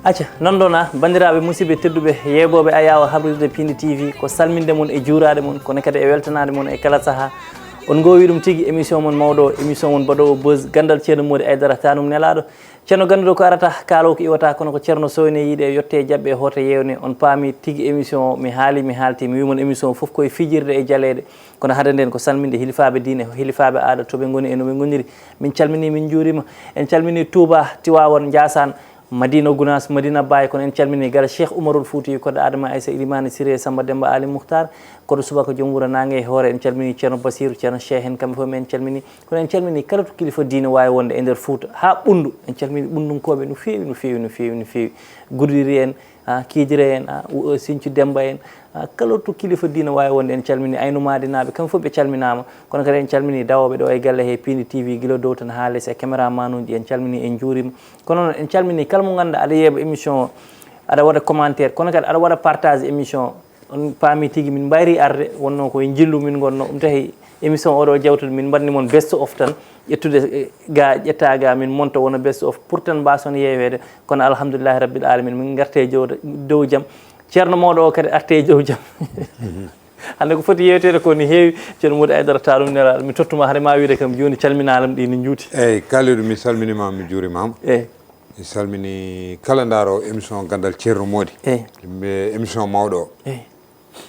acca non ɗona bandiraɓe musidɓe tedduɓe yeɓoɓe ayawa habride Piindi TV ko salminde mon e juurade mon kono kadi e weltanade mon e kala saaha on gowi ɗum tigui émission mon mawɗo émission mon mbaɗowo buzz Ganndal Thierno Mody Aidara tanum nelaɗo ceerno ganduɗo ko arata kaalo ko iwata kono ko ceerno sowne yiiɗe yette jabɓe hoto yewne on paami tigui émission mi haali mi halti mi wimon émission foof koye fijirde e jaleɗe kono hade nden ko salminde hilifaɓe diine hilifaɓe aada toɓe goni e noɓe goniri min calmini min juurima en calmini Touba Tiwawon Ndiassane Madina Gounass Madina Baye kono en calmini gara Cheikh Oumarul Fouti koɗo Adama Aissa Ilimani Siré Samba Demba Ali Mouhtar koɗo subaka joom wuuro nangue e hoore en calmini ceerno Basirou ceerno Cheikh en kamɓe fof en calmini kono en calmini kala to kilifa diine wawi wonde e nder Fouta ha ɓundu en calmini ɓundunkoɓe no fewi no fewi no fewi no fewi Goudiri en Kidira en Sinthiou Demba en kala to kilifa diine wawi wonde en calmini Aynoumady naɓe kamɓe fof ɓe calminama kono kadi en calmini dawoɓe ɗo e galle he Piindi TV guila dow tan ha less e caméraman uji en calmini en juurima kono noon en calmini kala mo ganduɗa aɗa yeeɓa émission o aɗa waɗa commentaire kono kadi aɗa waɗa partage émission on paami tigui min mbayri arde wonno koye jillu min gonno ɗum tahi émission oɗo jawtude min mbanni moon best of tan ƴettude ga ƴetta ga min monta wona best of pour tan mbason yewede kono alhamdoulillahi rabbil alamin min garte dow jaam ceerno mawɗo o kadi arte dow jaam hande ko foti yewtede ko ni heewi ceerno Mody Aidara ta ɗum nelaɗo mi tottuma haade ma wiide kam joni calminalam ɗi ni juuti eyyi kalidou mi salminima mi juurimama eyyi mi salmini kala daaro émission Ganndal Thierno Mody eyyi ɓe émission mawɗo o eyyi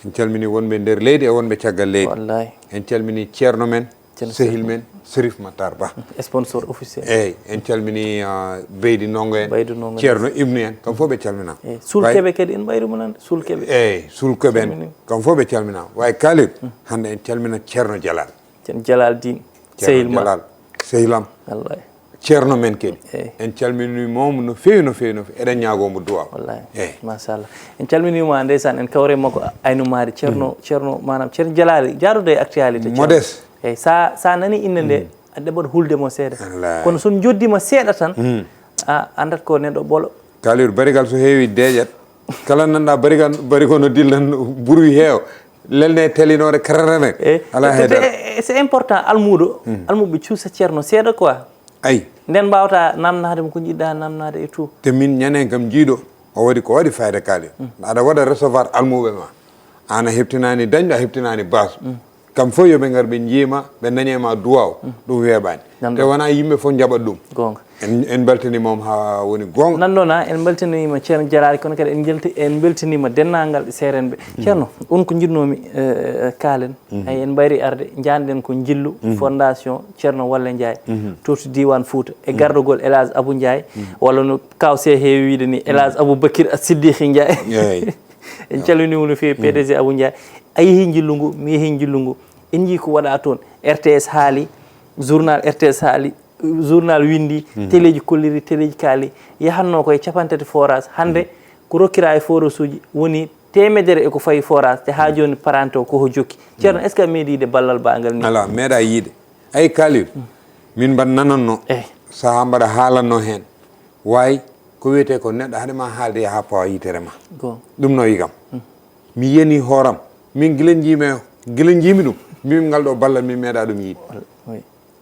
en calmini wonɓe nder leydi e wonɓe caggal leydi wallahi en calmini ceerno men sehil men Sérif Matar Ba sponsor officiel eyyi en calmini Beydi Nongo en Baydu Nongo ceerno Ibnu en kam fof ɓe calminama sulkeɓe kadi en ɓayrumo nande sulkeɓe eyyi sulkeɓe en kam fof ɓe calminama way kalid hande en calmina ceerno Jalal ceerno Jalal Din sehil ma Jalal sehilam wallahi ceerno men kadi eyyi en calminimomo no fewi no fewi no fewi eɗen ñagomo duwaw wallahi eyyi machallah en calminima ndeysan en kawre makko Aynoumady ceerno manam ceerno Jalali jaarude e actualité modeste eyyi sa nani inde nde a ɗeɓat huldemo seeɗa wallahi kono son joddima seeɗa tan a andat ko neɗɗo ɓolo kalir barigal so heewi deeƴat kala nanɗa barigo no dillan bruit heew lelne telinore kararane ala heydara c'est important almuɗo almuɓe cuusa ceerno seeɗa quoi ayi nden mbawata namnade mo ko jiɗɗa namnade et tout te min ñanen kam jiiɗo o waɗi ko waɗi fayda kaali aɗa waɗa recevoir almuɓe ma an a heptinani dañɗo a heptinani base kam fof yooɓe ngar ɓe jiima ɓe dañema duwaw ɗum weeɓani te wona yimɓe fof jaɓat ɗum gonga en beltanimom ha woni gonga nanɗona en beltanima ceerno Jalali kono kadi en beltanima dennangal ɗe seeren ɓe ceerno on ko jinnomi kaalen ay en mbayri arde janɗen ko jillu fondation ceerno Walle Ndiaye to diwan Fouta e gardogol Elage Abou Ndiaye walla no kawse heewi wiide ni Elage Aboubakir Siddiqui Ndiaye en calminimo no fewi PDG Abou Ndiaye a yeehi jillu ngu mi yeehi jillu ngu en jii ko waɗa toon RTS haali journal RTS haali journal windi téléji kolliri téléji kaali yahanno koye capantati forage hande ko rokkira e forage uji woni temedere eko fayi forage te ha joni parante o koko jokki ceerno est ce que a meeɗi yiide ballal bagal ni ala meeɗa yiide ayi kalir min mbaɗ nananno saaha mbaɗa haalanno hen wayi ko wiyete ko neɗɗo haɗema haalde ha pawa yitere ma ɗum no yigam mi yeni hooram min gila jiimi ɗum min ngal ɗo ballal min meeɗa ɗum yiide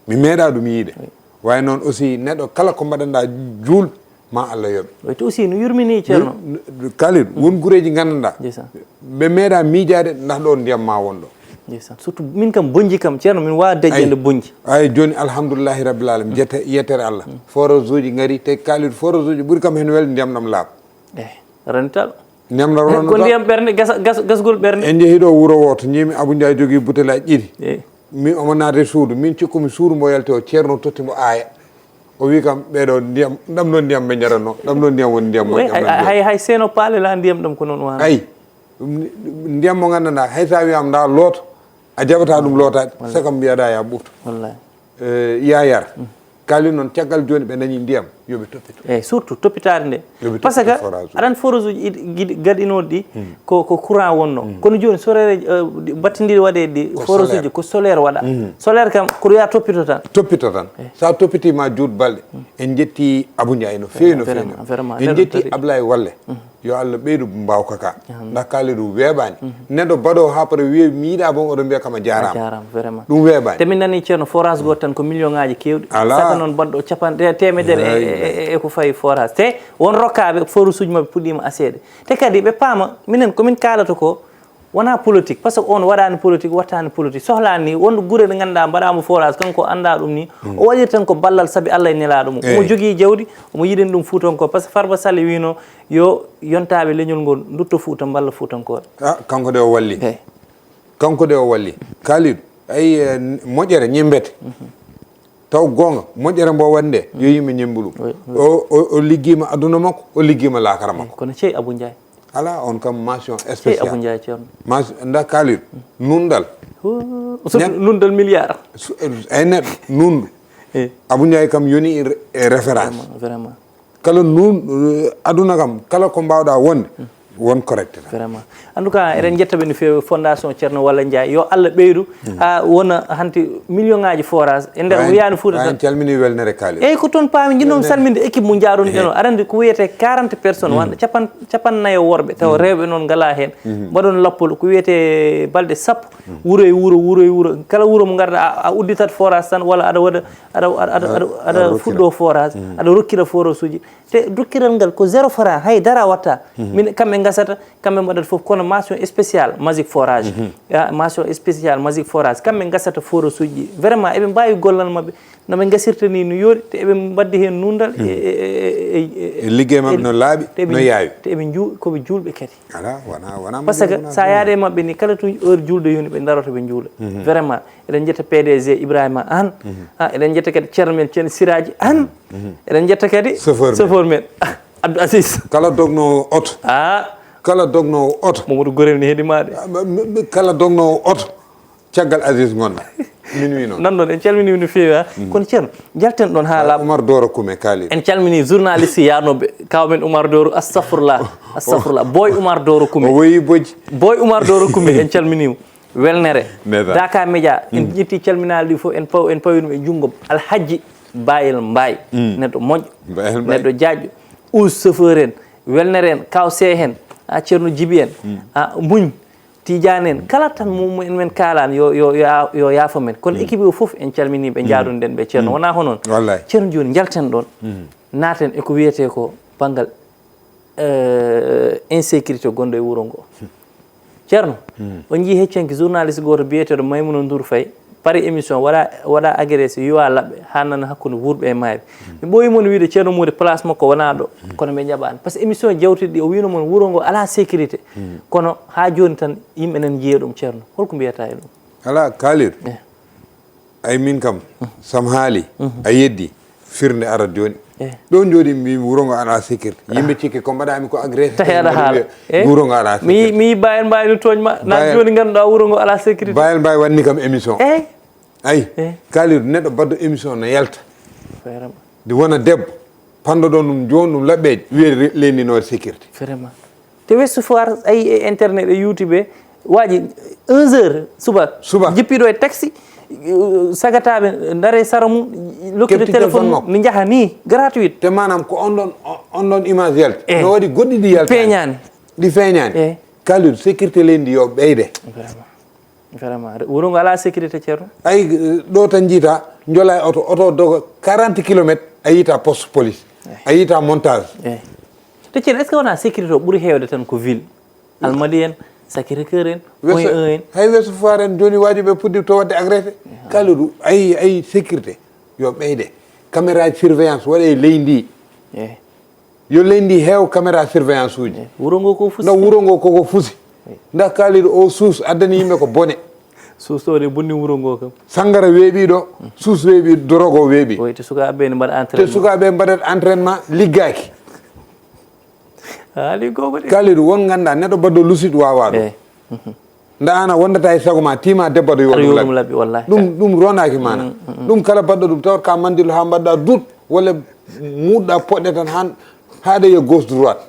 mi meeɗa ɗum yiide way noon aussi neɗɗo kala ko mbaɗanɗa juul ma Allah yoɓe to aussi no yurmini ceerno kalir won gureji gandanɗa ɓe meeɗa miijade ndax ɗo ndiyam ma won ɗo surtout min kam bonji kam ceerno min wawa daƴƴande bonji ay joni alhamdoulillahi rabbil alamin yettere Allah forage uji gaari te kalir forage uji ɓuuri kam hen welde ndiyam ɗam laaɓa ranital ndiyam ɗam ronno ko ndiyam ɓerde gasgol ɓerde en jeehi ɗo wuuro woto jimi Abou Ndiaye jogui bouteille aji ɗiɗi min omo naate suudu min cikkumi suudu mbo yalte o ceerno tottimo aaya o wi kam ɓeɗo ndiyam ɗam ɗon ndiyam ɓe jaranno ɗam ɗon ndiyam woni ndiyam moƴƴam hay seeno paalela ndiyam ɗam ko noon wana ayi ndiyam mo gandanɗa hay sa wiyam nda looto a jaɓata ɗum lootade sakam mbiyaɗa ya ɓurto wallahi ya yara kaali noon caggal joni ɓe dañi ndiyam yoɓe toppito eyyi surtout toppitade nde par ce que aɗan forage uji gaɗinoɗi ɗi ko courant wonno kono joni sorere battidiri waɗe ɗi forage uji ko solaire waɗa solaire kam ko ya toppito tan sa toppitima juut balɗe en jetti Abou Ndiaye no fewi no fewi en jetti Ablaye Walle yo Allah ɓeydu mbawka ka ndax kaali ɗum weeɓani neɗɗo baɗo ha para wiye mi yiiɗa bon oɗon mbiya kama jarama vraiment ɗum weeɓani te min nani ceerno forage goto tan ko million ngaji kewɗi saka noon baɗɗo temedere e ko fayi forage te won rokkaɓe forage uji mabɓe puɗɗima aseede te kadi ɓe paama minen komin kalata ko wona politique par ce que on waɗani politique wattani politique sohlani wonde guure ɗe ganduɗa mbaɗama forage kanko anda ɗum ni o waɗiri tan ko ballal saabi Allah e nelaɗo mum omo jogui jawdi omo yiɗani ɗum Fuutanko par ce que Farba Sall wino yo yontaɓe leñol ngol dutto Fuuta balla Fuutankoɓe kanko de o walli kanko de o walli Kalidou ay moƴƴere ñembete taw gonga moƴƴere mbo wande yo yimɓe ñembu ɗum o liggima aduna makko o liggima lakara makko kono ceyi Abou Ndiaye ala on kam mention spéciale Abou Ndiaye Thierno nda Kalidou nundal nundal milliard ay neɗɗo nundu Abou Ndiaye kam yoni référence vraiment kala nun aduna kam kala ko mbawɗa wonde won correct vraiment en tout cas eɗen jettaɓe no fewi fondation Thierno Walla Ndiaye yo Allah ɓeydu ha wona hanti million ngaji forage e nder wiyani Fouta tan calmini welnere Kalidou eyyi ko toon paami jinnomi salminde équipe mo jaaruno ɗen o arande ko wiyete 40 personnes wonde capannayyo worɓe taw rewɓe noon ngala hen mbaɗon lappol ko wiyete balɗe sappo wuuro e wuuro kala wuuro mo garɗa a udditat forage tan walla aɗa waɗa aɗa fuɗɗo forage aɗa rokkira forage uji te rokkiral ngal ko 0 franc hay dara watta min kamɓe gasata kamɓe mbaɗata foof kono mention spéciale magique forage mention spéciale magique forage kamɓe gasata forage uji vraiment eɓe mbawi gollal mabɓe noɓe gasirta ni no yooɗi te eɓe mbaddi hen nundal liggey mabɓe no laaɓi no yaawi te eɓe koɓe julɓe kadi ala wona par ce que sa yaade mabɓe ni kala to heure julde yoni ɓe daroto ɓe juula vraiment eɗen jetta PDG Ibrahima An eɗen jetta kadi ceerno men ceerno Siraji An eɗen jetta kadi chauffeur men Abdou Aziz kala dognowo oto kala dognowo oto Mamadou Gorel ni heeɗimaɗe kala dognowo oto caggal Aziz gonɗa min wi noon nan ɗon en calmini no feewi kono ceerno jalten ɗon haala Oumar Doro Koumé Kalidou en calmini journaliste yarnoɓe kawmen Oumar Doro astahfirullah boy Oumar Doro Koumé o woyi bojji boy Oumar Doro Koumé en calminimo welnere Dakar Média en ƴetti calminali ɗi fof en pawino e junggom Alhaji Bayel Mbaye neɗɗo moƴƴo neɗɗo jaƴƴo us chauffeur en welnere en kawse hen ceerno Djiby en muñ Tidiane en kala tan mumen men kalani yo yaafo men kono équipe o foof en calminiɓe jaadunoɗen ɓe ceerno wona honoon ceerno joni jalten ɗon naaten eko wiyete ko banggal insécurité gonɗo e wuuro ngo ceerno on jii heccanki journaliste goto biyeteɗo Maymouna Ndour Faye pari émission waɗa agressé yuwa labɓe ha nana hakkude wurɓe e mayɓe mi ɓooyimon wiide ceerno Mody place makko wona ɗo kono ɓe jaɓani par ce que émission jawtiɗi ɗi o wino moon wuuro ngo ala sécurité kono ha joni tan yimɓe nan jiiya ɗum ceerno holko mbiyata e ɗum ala Kalidou ay min kam sam haali a yeddi firnde arat joni ɗo jooɗi mi wuuro ngo ala sécurité yimɓe cikki ko mbaɗami ko agressé tawi aɗa haala wuuro ngo ala sécurité mi Bayel Mbaye no toñma na joni ganduɗa wuuro ngo ala sécurité Bayel Mbaye wanni kam émission ayi Kalidou neɗɗo baddo émission no yalta nde wona debbo pandoɗon ɗum joni ɗum laɓɓeje wiye lendinode sécurité vraiment te Ouest Foire ayi e internet e YouTube waji 1 heure suba jippiɗo e taxi sagataɓe daare sara mum lokkide téléphone mum ne jaaha ni gratuite te manam ko on ɗon image yalta no waɗi goɗɗi ɗi yalta ɗi feeñani Kalidou sécurité leydi yo ɓeyde vraiment wuuro ngo ala sécurité ceerno ay ɗo tan jiita jola e oto doga 40 kilométres a yiita poste police a yiita montage te ceerno est ce que wona sécurité o ɓuuri hewde tan ko ville Almadi en Sacré-Cœur en Point 1 en hay Ouest Foire en joni wajiɓe puɗɗi to wadde agressé Kalidou ayi sécurité yo ɓeyde caméra de surveillance waɗe leydi ndi yo leydi ndi heew caméra surveillance uji wuuro ngo ko fusi no wuuro ngo koko fusi nda Kalidou o suus addani yimɓe ko bone suus o de bonni wuuro ngo kam sangara weeɓi ɗo suus weeɓi dorogo weeɓi te sukaɓe ne mbaɗa entraînement te sukaɓe mbaɗat entraînement liggaki haali gogo de Kalidou won ganda neɗɗo baddo lusiɗo wawa ɗum nda ana wondata e sago ma tima debbo yo ɗum labbi wallahi ɗum ronaki mana ɗum kala badɗo ɗum tawat ka mandilo ha mbaɗɗa dut walla muɗɗa poɗɗe tan han haade yo gauche droite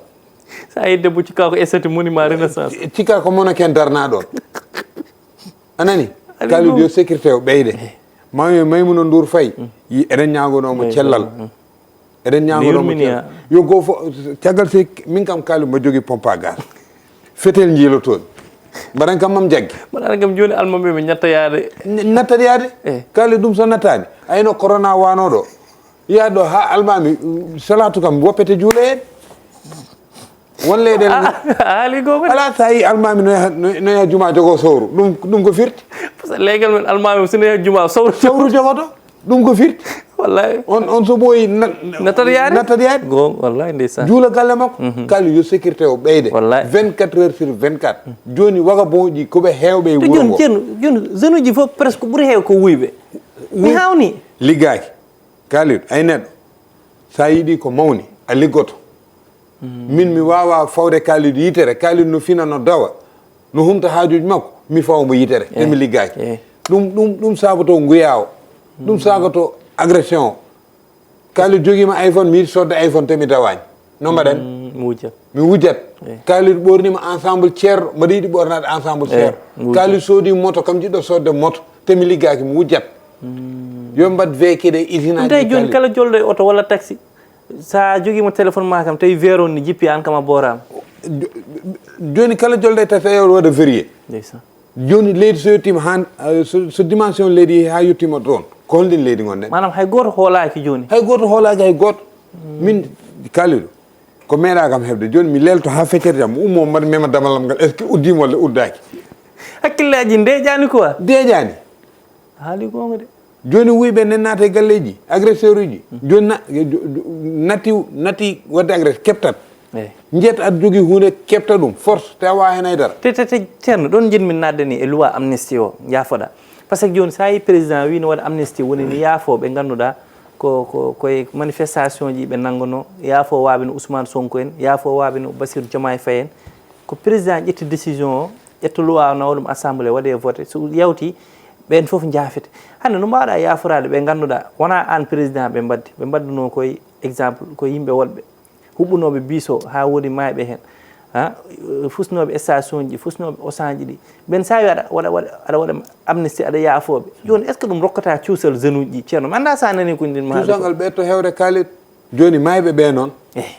sa yi debbo cikka ko essati monument renaissance cikka ko mono ken darna ɗon anani Kalidou yo sécurité o ɓeyde Maymouna Ndour Faye eɗen ñagonomo cellal eɗen ñagonomo yo goo fo caggal si min kam Kalidou mbo jogui pompe à gaz fetel jiilotoon mbaɗan kam mam jaggi mbaɗan kam joni almaɓe ɓe ñatta yaade Kalidou ɗum so nattani ayno corona wanoɗo yaɗo ha almami salatu kam woppete juule en won leyɗele haali gogo ala sa yi almami no yaha juma jogo sowru ɗum ko firti par ce que leygal men almami sino yaha juma sowru jogoto ɗum ko firti wallahi on so ɓooyi natat yaade go wallahi ndeysan juula galle makko kala yo sécurité o ɓeyde 24 heures sur 24 joni waga bonji koɓe hewɓe e wuro ngo joni jeune uji fof presque ɓuuri heew ko wuyɓe mi hawni liggaki kaaliɗo ay neɗɗo sa yiiɗi ko mawni a liggoto min mi wawa fawde kaaliɗo yitere kaaliɗo no fina no dawa no humta haajuji makko mi fawmo yitere emi liggaki ɗum sabato nguya o ɗum sabato agression o kaaliɗo joguima iPhone mi yiɗi sodde iPhone te mi dawani no mbaɗen mi wujjat kaaliɗo ɓornima ensemble ceerɗo mbaɗa yiɗi ɓornade ensemble ceerɗo kaaliɗo soodi moto kam jiɗɗo sodde moto te mi liggaki mi wujjat yo mbat veekide usine aji joni kala jolɗo e auto walla taxi sa joguima téléphone ma kam tawi vert on ni jippi an kam a borama joni kala jolɗo e taxi a waɗa vérier joni leydi so yettima han so dimension leydi ha yettima toon ko holɗin leydi gonɗen manam hay goto hoolaki joni hay goto hoolaki hay goto min kaaliɗo ko meeɗa kam heɓde joni mi lelto ha feccere jam ummo mbaɗa mema damalam ngal est ce que uddima walla uddaki hakkillaji deeƴani quoi deeƴani haali gonga de joni wuyɓe nen naata e galleji agresseur uji joni natti wadde agresseur keptat jeeta aɗa jogui hunde kepta ɗum force te a wawa hen haydara te ceerno ɗon jinmin nadde ni e loi amnesty o yaafoɗa par ce que joni sa yi président wi no waɗa amnesty woni ni yaafo ɓe ganduɗa koye manifestation ji ɓe nanggono yaafo waɓe no Ousmane Sonko en yaafo waɓe no Bassirou Diomaye Faye en ko président ƴetti décision o ƴetta loi o nawa ɗum assemblée waɗe voté so yawti ɓen foof jaafete hande no mbawɗa yaforade ɓe ganduɗa wona an président ɓe mbadduno koye exemple ko yimɓe wolɓe huɓɓunoɓe biso ha woni mayɓe hen ha fusnoɓe station ji fusnoɓe osanji ɗi ɓen sa wi aɗa waɗa amnesty aɗa yaafoɓe joni est ce que ɗum rokkata cuusal jeune uji ɗi ceerno mi anda sa nani ko ndin ma cuusalngal ɓetto hewde kaalit joni mayɓe ɓe noon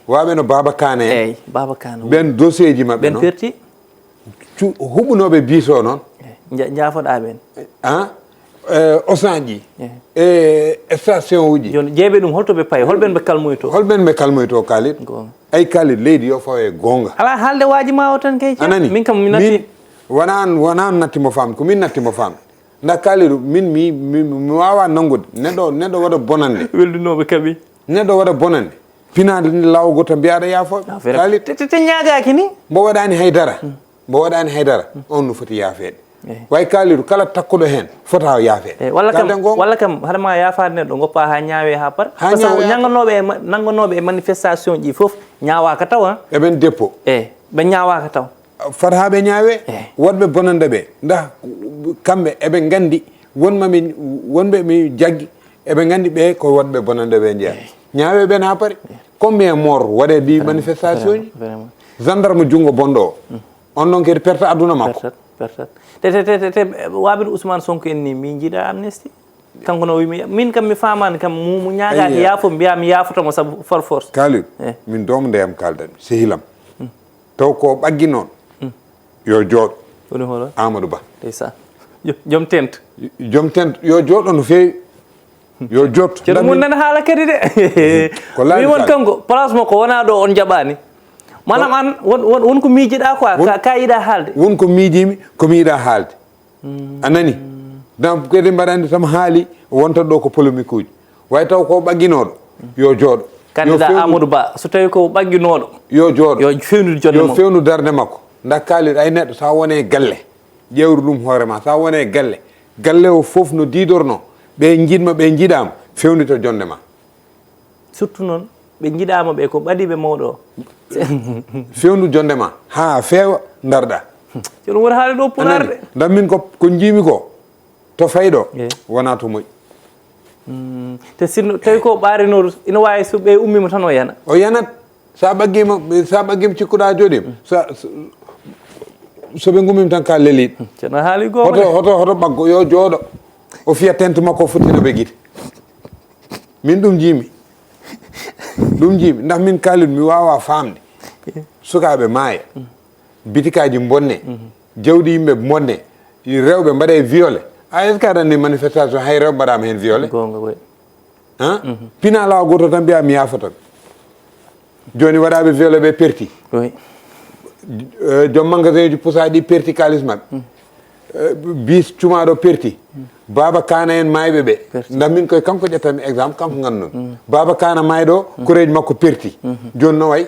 waɓe no Baba Kane en eyyi Baba Kane ɓen dossier ji mabɓe noon ɓen perti huɓɓunoɓe biso noon jaafoɗa ɓen osanji e station uji joni jeeɓe ɗum holtoɓe paye holɓen ɓe kalmoyto kaalit ay kaalit leydi yo fawe gonga ala haalde waaji ma o tan kay anani min kam mi natti wona nattimo famde ko min nattimo famde nda kaaliɗo min mi wawa nanggude neɗɗo waɗa bonande weldunoɓe kaaɓi neɗɗo waɗa bonande pinade lawgo to mbiyaɗa yaafoɓe kaalit te ñagaki ni mbo waɗani haydara on no foti yaafede way kaaliɗo kala takkuɗo hen fota yaafede walla kam haɗama yaafade neɗɗo goppa ha ñaawe ha par par ce que nangganoɓe e manifestation ji foof ñawaka taw eɓen dépôt ɓe ñawaka taw fata ha ɓe ñaawe wonɓe bonande ɓe nda kamɓe eɓe gandi wonɓe mi jaggi eɓe gandi ɓe ko wonɓe bonande ɓe jeeya ñaawe ɓen ha paari combien mort waɗe ɗi manifestation ji gendarme junggo bonɗo o on ɗon kadi perte aduna makko te waɓino Ousmane Sonko en ni min jiiɗa amnesty kanko no wimi min kam mi famani kam mo ñagaki yaafo mbiya mi yaafotomo saabu for force kaaliɗo min doomo ndeyam kaldanmi sehilam taw ko ɓaggi noon yo jooɗo woni holo Amadou Ba ndeysan joom tent yo jooɗo no feewi yo jotto ceerno mum nana haala kadi de mi won kanko place makko wona ɗo on jaɓani manam an wonko miijiɗa quoi ka yiiɗa haalde wonko miijimi komi yiiɗa haalde a nani donc kadi mbaɗandi tam haali wonta ɗo ko polémique uji way taw ko ɓagginoɗo yo jooɗo candidat Amadou Ba so tawi ko ɓagginoɗo yo jooɗo yo fewnude jonde yo fewnu darde makko nda kaaliɗo ay neɗɗo sa wone galle ƴewru ɗum hoorema sa wone galle o foof no didorno ɓe jiɗma ɓe jiiɗama fewnito jonde ma surtout noon ɓe jiiɗama ɓe ko ɓaɗiɓe mawɗo o fewndu jonde ma ha feewa darɗa ceerno woni haali ɗo pulaar de ndam min ko jiimi ko to fayɗo wona to moƴƴi te sinno tawi ko ɓarinoɗo ina wawi so ɓe ummima tan o yanat sa ɓaggima cikkuɗa jooɗima soɓe gummima tan ka leliɗ ceerno haali goto hoto ɓaggo yo jooɗo o fiya tente makko o futtinoɓe guite min ɗum jiimi ndax min kaaliɗo mi wawa famde sukaɓe maaya bitikaji bonne jawdi yimɓe bonne rewɓe mbaɗe violé est ce que aɗa andi manifestation hay rewɓe mbaɗama hen violé pina lawa goto tan mbiya mi yafata joni waɗaɓe vélo ɓe perti joom magasin ji pusaɗi perti kalis mabɓe bis cumaɗo perti baba kana en mayɓe ɓe ndam min koye kanko ƴettami exemple kanko ganduɗon baba kana mayɗo koreji makko perti joni no way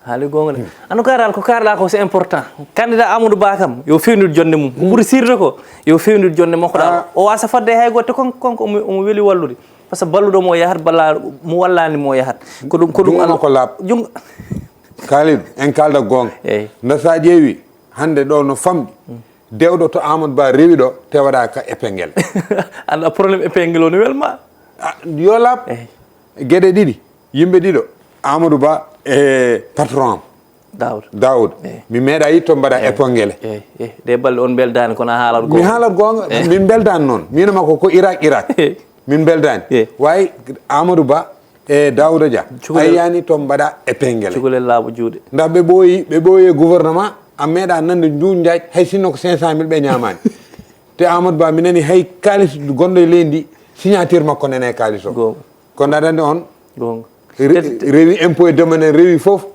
haali gonga de anu karal ko karla ko c'est important candidat Amadou Ba kam yo fewnir jonde mum ko ɓuuri sirde ko yo fewnir jonde makko ɗa o wasa fadde hay gotte konko omo weeli wallude par ce que balluɗo mo yahat balla mo wallani mo yahat ko ɗum ala ko laaɓ jungo kalid en kalda gonga nda sa ƴeewi hande ɗo no famɗi dewɗo to Amadou Ba rewi ɗo te waɗa ka épinguel anda probléme épinguel o no welma yo laaɓ gueɗe ɗiɗi yimɓe ɗiɗo Amadou Ba e patron am Daoud mi meeɗa yitto mbaɗa épinguel de balle on beldani kono a haalat gonga mi haalat gonga min beldani noon mino makko ko Irak min beldani wayi Amadou Ba e Daouda Dia a yiyani to mbaɗa épinguel cukalel laaɓa juuɗe ndax ɓe ɓooyi gouvernement a meeɗa nande njuuñ jaaj hay sinno ko 500 000 ɓe ñamani te Amadou Ba mi nani hay kalis gonɗo e leydi signature makko nene kalis o kono aɗa andi on gonga rewi impôt e domaine rewi foof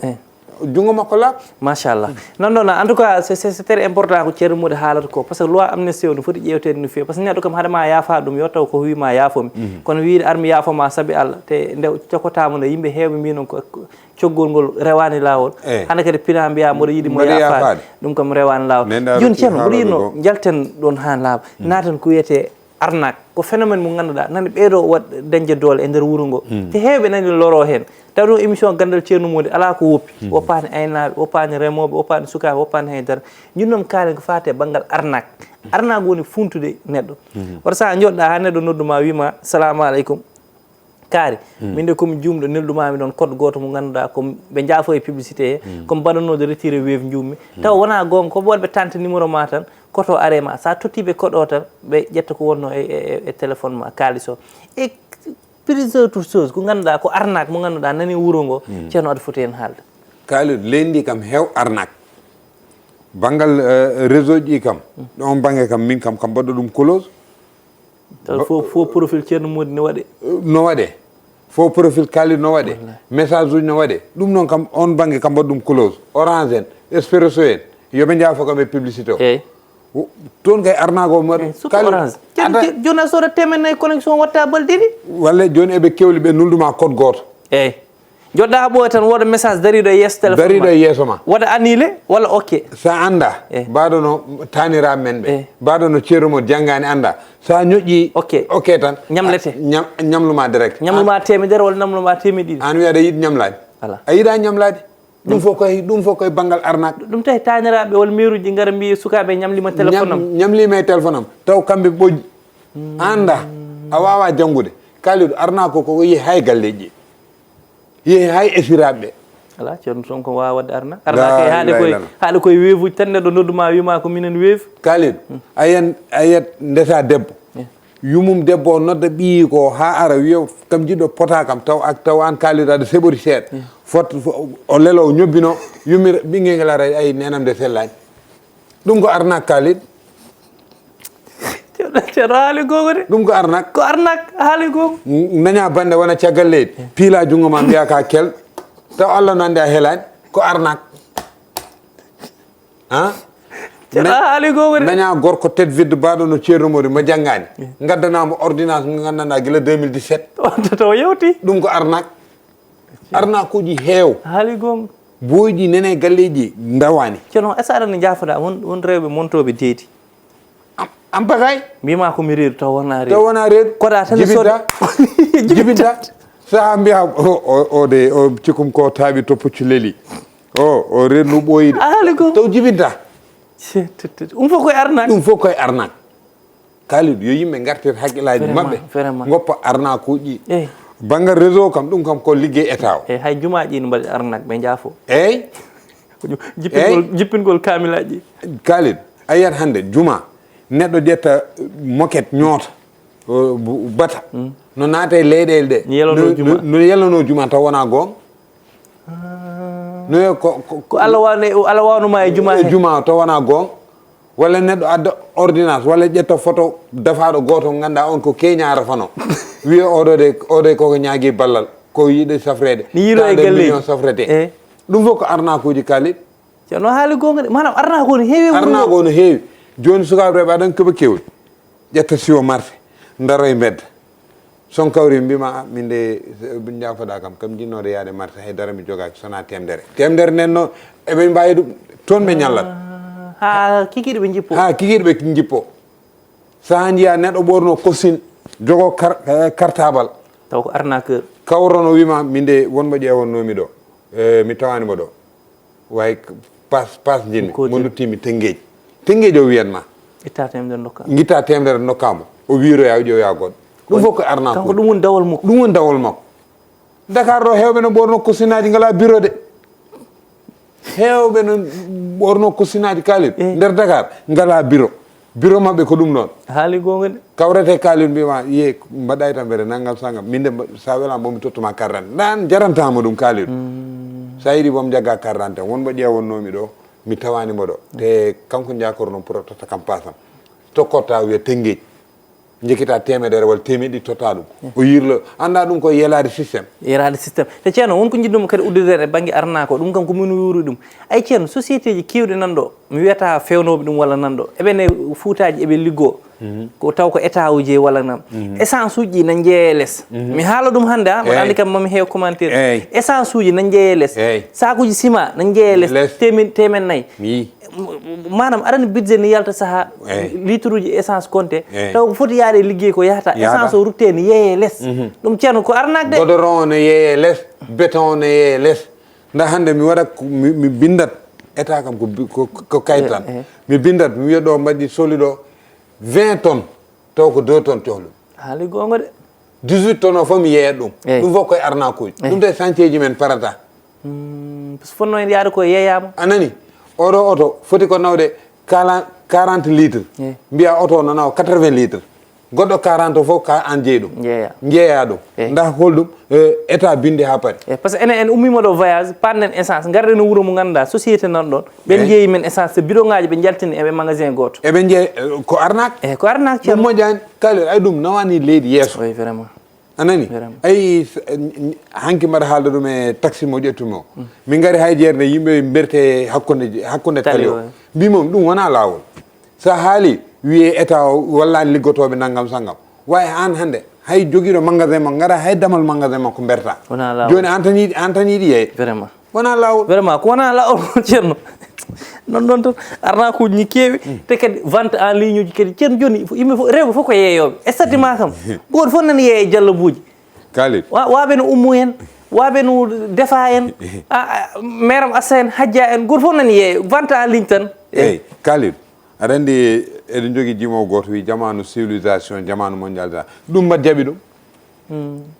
jungo makko laaɓ machallah non en tout cas c'est très important ko ceerno Mody haalata ko par ce que loi amnesty o no foti ƴewtede no fewi par ce que neɗɗo kam haɗama yaafa ɗum yo taw ko wima yaafomi kono wiide armi yaafoma saabi Allah te nde cokkotama no yimɓe heewɓe mbi noon ko coggol ngol rewani lawol hande kadi pina mbiya mboɗo yiiɗi mo yaafade ɗum kam rewani lawol joni ceerno mboɗo yinno jalten ɗon ha laaɓa naten ko wiyete arnaque ko phénoméne mo ganduɗa nani ɓeeɗo wat dañde doole e nder wuuro ngo te heewɓe nani loro hen taw ɗum émission Ganndal ceerno Mody ala ko woppi woppani aynaɓe woppani remoɓe woppani sukaɓe woppani haydara ñun noon kaalen ko fate banggal arnaque woni funtude neɗɗo wata sa joɗɗa ha neɗɗo nodduma wima salamu aleykum kaari min de komi jumɗo neldumami ɗon code goto mo ganduɗa ko ɓe jaafo e publicité he komi mbaɗanode retiré weev jummi taw wona gonga ko waɗɓe tante numéro ma tan koto arema sa tottiɓe code o tan ɓe ƴetta ko wonno e téléphone ma kalis o e plusieurs autres choses ko ganduɗa ko arnaque mo ganduɗa nani wuuro ngo ceerno aɗa foti hen haalde kalid leydi kam heew arnaque banggal réseau ji kam ɗon banggue kam min kam mbaɗɗo ɗum close faux profil ceerno Mody no waɗe faux profil kalid no waɗe message uji no waɗe ɗum noon kam on banggue kam mbaɗɗum close orange en expresso en yoɓe jaafo kam e publicité o toon kay arnago orange joni a sooda temennayyi connexion watta balɗe ɗiɗi walla joni eɓe kewli ɓe nulduma code goto joɗɗa ha ɓooya tan woda message dariɗo e yesso téléphone dariɗo e yeeso ma waɗa annulé walla ok sa anda mbaɗo no taniraɓe men ɓe mbaɗo no ceerno Mody janggani anda sa ñoƴƴi ok tan ñamlete ñamluma direct ñamluma temedere walla ñamluma temedde ɗiɗi an wiya aɗa yiiɗi ñamlade a yiiɗa ñamlade ɗum fof koye banggal arnaque ɗum tawi taniraɓe walla mairie uji gara mbi sukaɓe ñamlima téléphone am ñamlima e téléphone am taw kamɓe ɓoƴƴi anda a wawa janggude kaliɗo arnaque koko yeehi hay galleji yeehi hay esiraɓe ɓe ala ceerno Sonko wawa wadde arnaque arnaque haade koye weevuji tan neɗɗo nodduma wima ko minen weevi kaliɗo ayiyat ndesa debbo yumum debbo o nodda ɓiyi ko ha ara wiya kam jiɗɗo pota kam taw an kaliɗo aɗa seɓori seeɗa fot o lelo o ñobbino yummira ɓinguel ngel ara ay nenam de sellani ɗum ko arnaque kaliɗo ceerno haali gonga de ɗum ko arnaque haali gonga daña bande wona caggal leydi piila jungo ma mbiya ka kel taw Allah no andi a helani ko arnaque haali gonga de daña gorko tête vide baɗo no ceerno Mody mo janggani gaddanamo ordonnance mo gandanɗa guila 2017 to yewti ɗum ko arnaque uji heew haali gonga boyji nene galleji dawani ceerno est ce que aɗa ne jafoɗa won rewɓe montoɓe deedi am bagay mbima komi reedu taw wona reedu koɗa tan jibinta sa mbiya o cikkum ko taaɓi to puccu leeli o rendu ɓoyide haali gonga taw jibinta ɗum fof koye arnaque kaliɗo yo yimɓe gartir haqqillaji mabɓe goppa arnaque uji banggal réseau kam ɗum kam ko liggey état o hay jumaji ne mbaɗi arnaque ɓe jaafo eyyi jippingol kamilaji kaliɗo a yiyat hande juma neɗɗo ƴetta moquette ñoota bata no naata e leyɗele ɗe no yellano juma taw wona gonga no ko Allah wawnuma e juma taw wona gonga walla neɗɗo adda ordonnance walla ƴetta photo dafaɗo goto ganda on ko keñara fano wiya oɗo koko ñaagui ballal ko yiiɗi safrede ni yiro e million safrete ɗum fof ko arnakuji kalit ceerno haali gonga de manam arnako no heewi arnako no heewi joni sukaɓe reɓe aɗan keeɓa kewɗi ƴetta siwo marché daro e mbedda son kawri mbima min de jafoɗa kam jinnode yaade marché haydara mi jogaki sona temedere nden noon eɓe mbawi ɗum toon ɓe ñallat ha kikiɗe ɓe jippo ɓe jippo sa jiiya neɗɗo ɓorno costume jogo cartable taw ko arnaqueur kawrono wima min de wonmo ƴewannomi ɗo mi tawanimo ɗo way passe jinmi mo duttimi Tenggueji o wiyanma itta temedere dokka guitta temedere nokkamo o wiroya ƴeewoya goɗɗo ɗum fof ko arnaque kanko ɗum woni dawol makko Dakar ɗo hewɓe no ɓorno costume aji ngala bureau de hewɓe no ɓorno costume aji kalit nder Dakar ngala bureau mabɓe ko ɗum noon haali gonga de kawrete kalit mbima ye mbaɗa e tampere naggam sangam minde sa welama bomi tottuma carte d'identité dan jarantama ɗum kalit sa yiiɗi bomi jagga carte d'identité wonmo ƴewannomi ɗo mi tawanimo ɗo te kanko jakorno pour totta kam pasam tokkotta wiya Tenggueji jekkita temedere walla temeɗɗi totta ɗum o yirlo anda ɗum ko yelade systéme te ceerno wonko jiɗɗumi kadi uddidere e banggue arnako ɗum kam komin wuri ɗum ay ceerno société ji kewɗe nanɗo mi wiyata fewnoɓe ɗum walla nanɗo eɓene fuutaji eɓe liggo ko taw ko état uji walla nam essence uji na jeeye less mi haala ɗum hannde a mbaɗa andi kam mami heew commentaire essence uji na jeeye less sakuji ciment na jeeye less temen nayyi manam aɗani budget ni yalta saaha litre uji essence compté taw ko foti yaade liggey ko yahata essence o rutte ne yeeye less ɗum ceerno ko arnaque de godoron ne yeeye less béton ne yeeye less nda hande mi waɗa mi bindat état kam ko kayit tan mi bindat mi wiya ɗo mbaɗi soli ɗo 20 tonnes taw ko 2 tonnes cohlum haali gonga de 18 tonnes o fof mi yeeyat ɗum fof koye arnaque uji ɗum tawi chantier ji men parata fonno en yaade ko yeeyama anani oɗo auto foti ko nawde 40 litres mbiya auto no nawa 80 litres goɗɗo 40 o fof ka an jeeyi ɗum jeeya ɗum nda holɗum état binde ha paari par ce que enen en ummima ɗo voyage pannen essence garɗen no wuuro mo ganduɗa société nan ɗon ɓen jeeyi men essence bidon ngaji ɓe jaltini eɓe magasin goto eɓe jeeyi ko arnaque ko arnaque ceerno ɗum moƴƴani kali ay ɗum nawani leydi yesso vraiment anani ay hanki mbaɗa haalde ɗum e taxi mo ƴettumi o min gari hay jeerde yimɓe berte hakkude tali o mbimom ɗum wona lawol sa haali wiye état o wallani liggotoɓe naggam sangam wawi an hande hay joguiɗo magasin makko gara hay damal magasin makko berta joni an tan yiiɗi yeey vraiment wona lawol vraiment ko wona lawol ceerno non tan arnaque uji ni keewi te kadi vente en ligne uji kadi ceerno joni yimɓe fof rewɓe fof ko yeeyoɓe estati ma kam goto fof nana yeeye jallabuji kalit waɓe no ummu en waɓe no defa en mairam assa en hajja en goto fof nana yeeye vente en ligne tan eyyi kalit aɗa andi eɗen jogui jimowo goto wi jamanu civilisation jamanu mondialisation ɗum mbat jaaɓi ɗum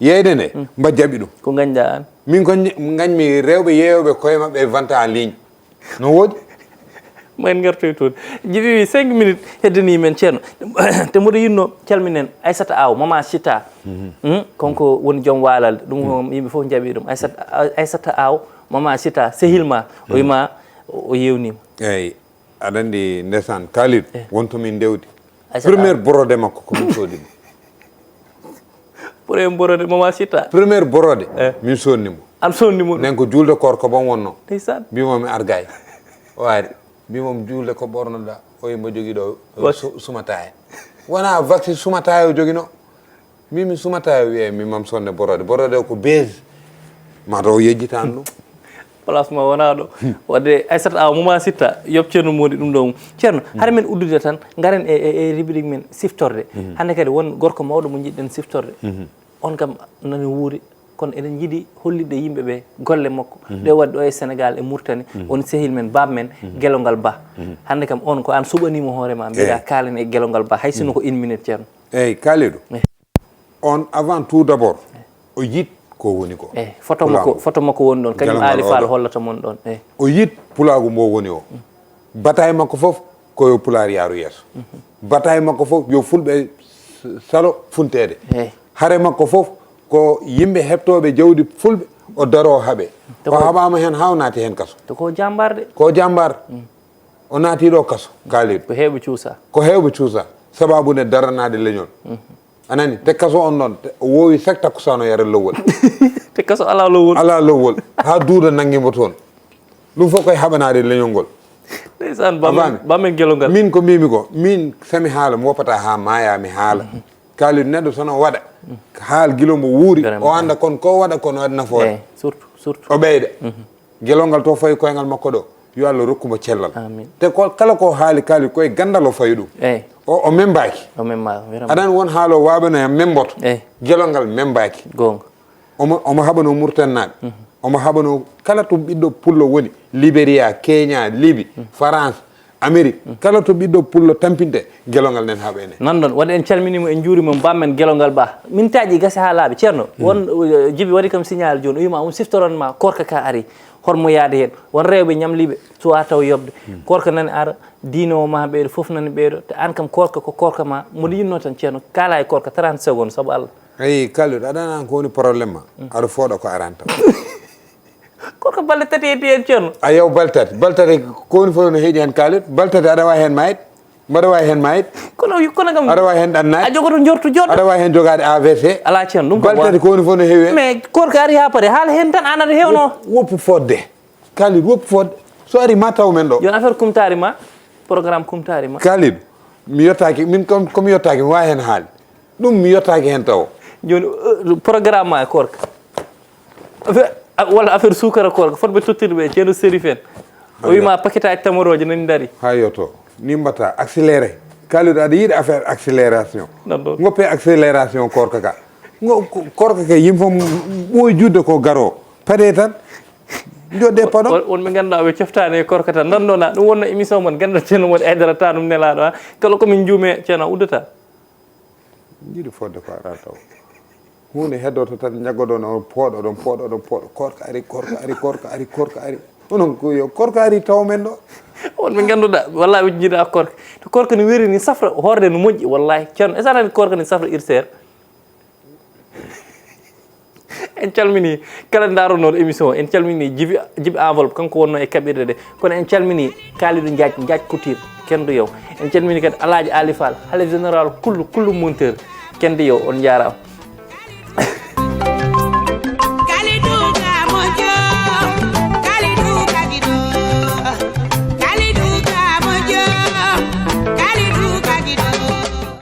yeyde nde mbat jaaɓi ɗum ko gañɗa an min ko gañmi rewɓe yeeyoɓe koye mabɓe e vente en ligne no woodi ma en gartoy toon jiɓi 5 minutes heddani men ceerno te mboɗo yinno calminen Aissata Aw mama Chita konko woni joom waalalde ɗum yimɓe fof jaaɓi ɗum Aissata Aw mama Chita sehilma o wima o yewnima eyyi aɗa andi ndesan Kalid wonto min ndewdi premiére borode makko komin soodi ɗum premiére borode mama Chita premiére borode min sonnimo an sonnimo nen ko julde koor ko bon wonno ndeysan mbimomi argay o ari mbimomi julde ko ɓornoɗa o yimbo jogui ɗo sumata hen wona vaccine sumata o joguino mbimi sumata o wiye mi mam sonde borode o ko beige mataw yejjitan ɗum place ma wona ɗo wadde Aissata Aw mama Sitta yoɓ ceerno Mody ɗum ɗo ceerno haɗa men uddude tan garen e rubrique men siftorde hande kadi won gorko mawɗo mo jiɗɗen siftorde on kam nani wuuri kono eɗen jiiɗi hollidde yimɓeɓe golle makko ɗe waɗi ɗo e Sénégal e Mauritanie woni sehil men bab men Guelongal Ba hande kam on ko an suɓanimo hoorema mbiɗa kalen e Guelongal Ba hay sinno ko 1 minute ceerno eyyi Kalidou on avant tout d' abord o yit ko woni ko photo makko woni ɗon kañum Ali Fall hollata mon ɗon o yit pulagu mbo woni o bataille makko foof koyo pulaar yaaru yeeso bataille makko foof yo fulɓe salo funtede haare makko foof ko yimɓe heɓtoɓe jawdi fulɓe o daro haaɓe o haɓama hen hawnati hen kaso to ko jambar de ko jambar o naati ɗo kaso Kalidou ko heewɓe cuusa sababu ne daranade leñol anani te kaso on noon o woowi chaque takkusano yara lowol te kaso ala lowol ha duuda nanguimo toon ɗum fof koye haɓanade leñol ngol ndeysan bamen gelongal min ko mbimi ko min sami haala mi woppata ha maaya mi haala Kalidou neɗɗo sono waɗa haal guilo mbo wuuri o anda kon ko waɗa kono waɗi nafoore surtout o ɓeyda guelol ngal to fayi koyngal makko ɗo yo Allah rokkuma cellal te kala ko haali Kalidou koye Ganndal o fayi ɗum o membaki aɗani won haalo waɓano e memboto guelol ngal membaki omo haɓano Mauritanie omo haɓano kala to ɓiɗɗo pullo woni Libéria Kenya Libye France Amérique kala to ɓiɗɗo pullo tampinte guelol ngal nen haaɓa enen nan ɗon waɗi en calminimo en juurima bammen guelol ngal ba min taaƴi gasi ha laaɓe ceerno won Djiby waɗi kam signal joni o wima on siftoranma korka ka ari hormo yaade hen won rewɓe ñamliɓe suwa taw yobde korka nani ara diinowo ma ɓeyɗo foof nani ɓeyɗo te an kam korka ko korka ma moɗo yinno tan ceerno kala e korka 30 secondes saabu Allah ayi Kalidou aɗana ko woni probléme ma aɗa fooɗa ko aranta korka balle tati heddi hen ceerno a yew baltati ko woni fof no heeɗi hen Kalidou baltati aɗa wawi hen mayit mbaɗa wawi hen mayit kono kam aɗa wawi hen ɗannade a jogoto jortu joɗɗo aɗa wawi hen jogade AVC ala ceerno ɗum baltati ko woni fof no heewi mais korka ari ha paare haala hen tan an aɗa hewno woppu fodde Kalidou woppu fodde so ari ma taw men ɗo joni affaire kumtari ma programme kumtari ma Kalidou mi yettaki min komi yettaki mi wawi hen haali ɗum mi yettaki hen taw joni programme ma e korka walla affaire sukara korka fotɓe tottirɓe ceerno sérif en o wima paquet aji tamoroje nani daari ha yotto ni mbatta accéléré Kalidou aɗa yiiɗi affaire accélération goppe accélération korka ka korka ka yimfo ɓooyi judde ko garo paɗe tan joɗɗe paɗo wonɓe ganduɗa ɓe coftani e korka tan nandona ɗum wonno émission mon Ganndal ceerno moon aidarata ɗum nelaɗo ha kala komin juume ceerno uddata jiiɗi fodde ko ara taw hunde heddoto tan jaggoɗon on pooɗo korka ari onon yo korka ari taw men ɗo wonɓe ganduɗa wallahi ɓe jiiɗa korka to korka no weeri ni safra horde no moƴƴi wallahi ceerno est ce que korka ni safra irser en calmini kala daronoɗo émission o en calmini Djiby enveloppe kanko wonno e kaɓirɗe ɗe kono en calmini Kalidou Diath Couture kendo yow en calmini kadi Alhaji Ali Fall halif général kullu monteur kendo yow on jarama